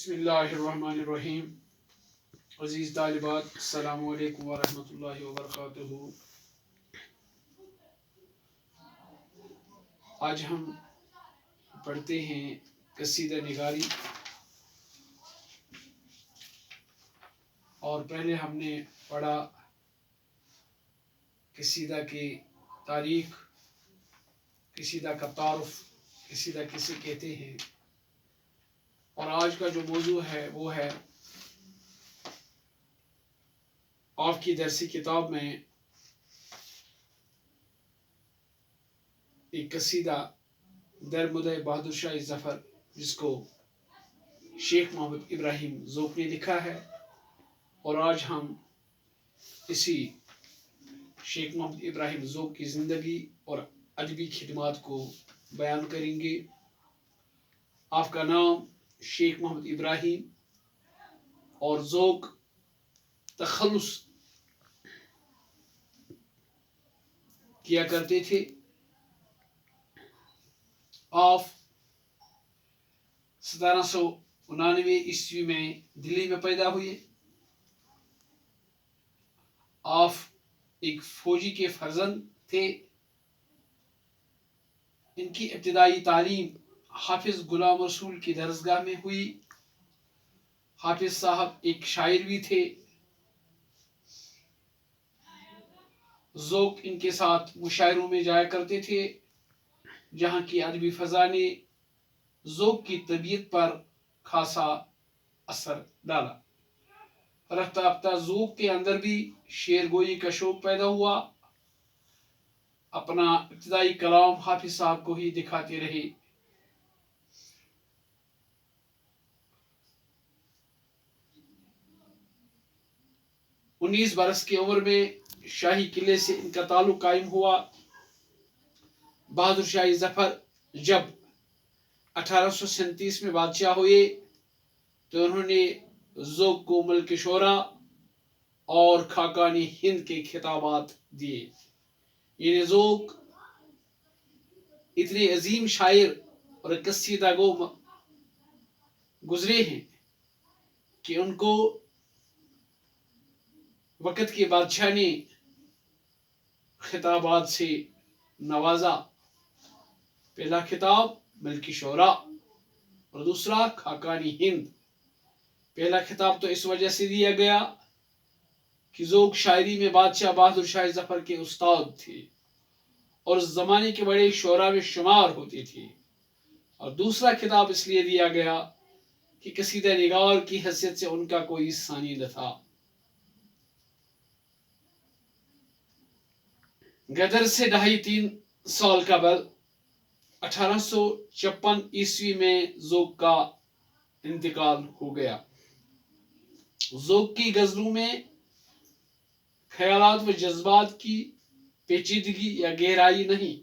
بسم اللہ الرحمن الرحیم. عزیز طالبات، السلام علیکم ورحمۃ اللہ وبرکاتہ. آج ہم پڑھتے ہیں قصیدہ نگاری، اور پہلے ہم نے پڑھا قصیدہ کی تاریخ، قصیدہ کا تعارف، قصیدہ کسے کہتے ہیں. اور آج کا جو موضوع ہے وہ ہے آپ کی درسی کتاب میں ایک قصیدہ درمدہ بہادر شاہ ظفر، جس کو شیخ محمد ابراہیم ذوق نے لکھا ہے. اور آج ہم اسی شیخ محمد ابراہیم ذوق کی زندگی اور ادبی خدمات کو بیان کریں گے. آپ کا نام شیخ محمد ابراہیم اور ذوق تخلص کیا کرتے تھے. آپ 1799 عیسوی میں دلی میں پیدا ہوئے. آپ ایک فوجی کے فرزند تھے. ان کی ابتدائی تعلیم حافظ غلام رسول کی درسگاہ میں ہوئی. حافظ صاحب ایک شاعر بھی تھے. ذوق ان کے ساتھ مشاعروں میں جایا کرتے تھے، جہاں کی ادبی فضا نے ذوق کی طبیعت پر خاصا اثر ڈالا. رفتہ رفتہ ذوق کے اندر بھی شعر گوئی کا شوق پیدا ہوا. اپنا ابتدائی کلام حافظ صاحب کو ہی دکھاتے رہے. انیس برس کی عمر میں شاہی قلعے سے ان کا تعلق قائم ہوا. بہادر شاہ ظفر جب 1837 میں بادشاہ ہوئے تو انہوں نے ذوق کو ملک شورا اور خاقانی ہند کے خطابات دیے. یعنی ذوق اتنے عظیم شاعر اور قصیدہ گو گزرے ہیں کہ ان کو وقت کے بادشاہ نے خطابات سے نوازا. پہلا خطاب ملکی شورا اور دوسرا خاقانی ہند. پہلا خطاب تو اس وجہ سے دیا گیا کہ ذوق شاعری میں بادشاہ بہادر شاہ ظفر کے استاد تھے اور اس زمانے کے بڑے شعراء میں شمار ہوتے تھے. اور دوسرا خطاب اس لیے دیا گیا کہ قصیدہ نگار کی حیثیت سے ان کا کوئی ثانی نہ تھا. گدر سے 2.5-3 سال قبل 1856 عیسوی میں ذوق کا انتقال ہو گیا. ذوق کی غزلوں میں خیالات و جذبات کی پیچیدگی یا گہرائی نہیں.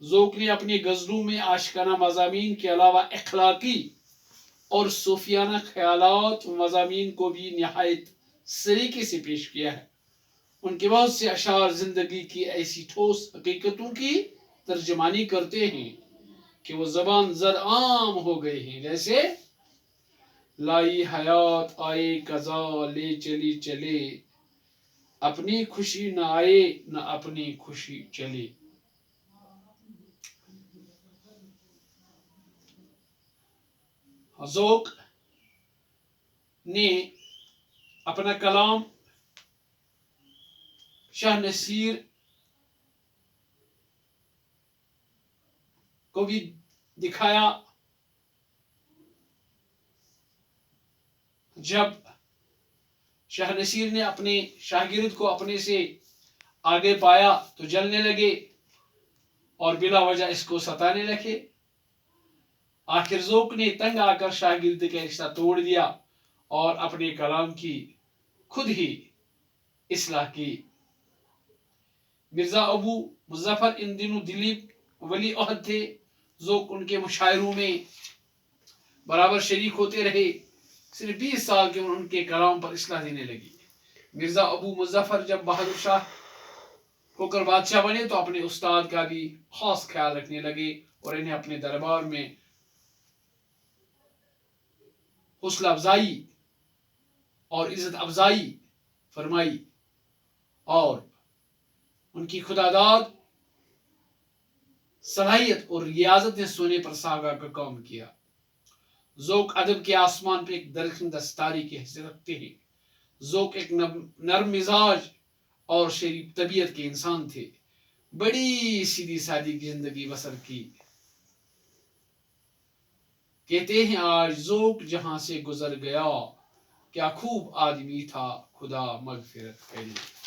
ذوق نے اپنی غزلوں میں عاشقانہ مضامین کے علاوہ اخلاقی اور صوفیانہ خیالات و مضامین کو بھی نہایت سلیقے سے پیش کیا ہے. ان کے بہت سے اشعار زندگی کی ایسی ٹھوس حقیقتوں کی ترجمانی کرتے ہیں کہ وہ زبان زد عام ہو گئے ہیں. جیسے لائی حیات آئے قضا لے چلی چلے، اپنی خوشی نہ آئے نہ اپنی خوشی چلے. ذوق نے اپنا کلام شاہ نصیر کو بھی دکھایا. جب شاہ نصیر نے اپنے شاگرد کو اپنے سے آگے پایا تو جلنے لگے اور بلا وجہ اس کو ستانے لگے. آخر ذوق نے تنگ آ کر شاگرد کا رشتہ توڑ دیا اور اپنے کلام کی خود ہی اصلاح کی. مرزا ابو مظفر ان دنوں دلی ولی عہد تھے. ذوق ان کے مشاعروں میں برابر شریک ہوتے رہے. صرف 20 سال کی عمر ان کے کلام پر اصلاح دینے لگی. مرزا ابو مظفر جب بہادر شاہ ہو کر بادشاہ بنے تو اپنے استاد کا بھی خاص خیال رکھنے لگے اور انہیں اپنے دربار میں حوصلہ افزائی اور عزت افزائی فرمائی اور ان کی خداداد صلاحیت اور ریاضت نے سونے پر ساگا کا کام کیا۔ ذوق ادب کے آسمان پہ ایک درخشندہ ستارے کی حیثیت رکھتے ہیں۔ ذوق ایک نرم مزاج اور شریف طبیعت کے انسان تھے، بڑی سیدھی سادی کی زندگی بسر کی۔ کہتے ہیں آج ذوق جہاں سے گزر گیا، کیا خوب آدمی تھا، خدا مغفرت کرے۔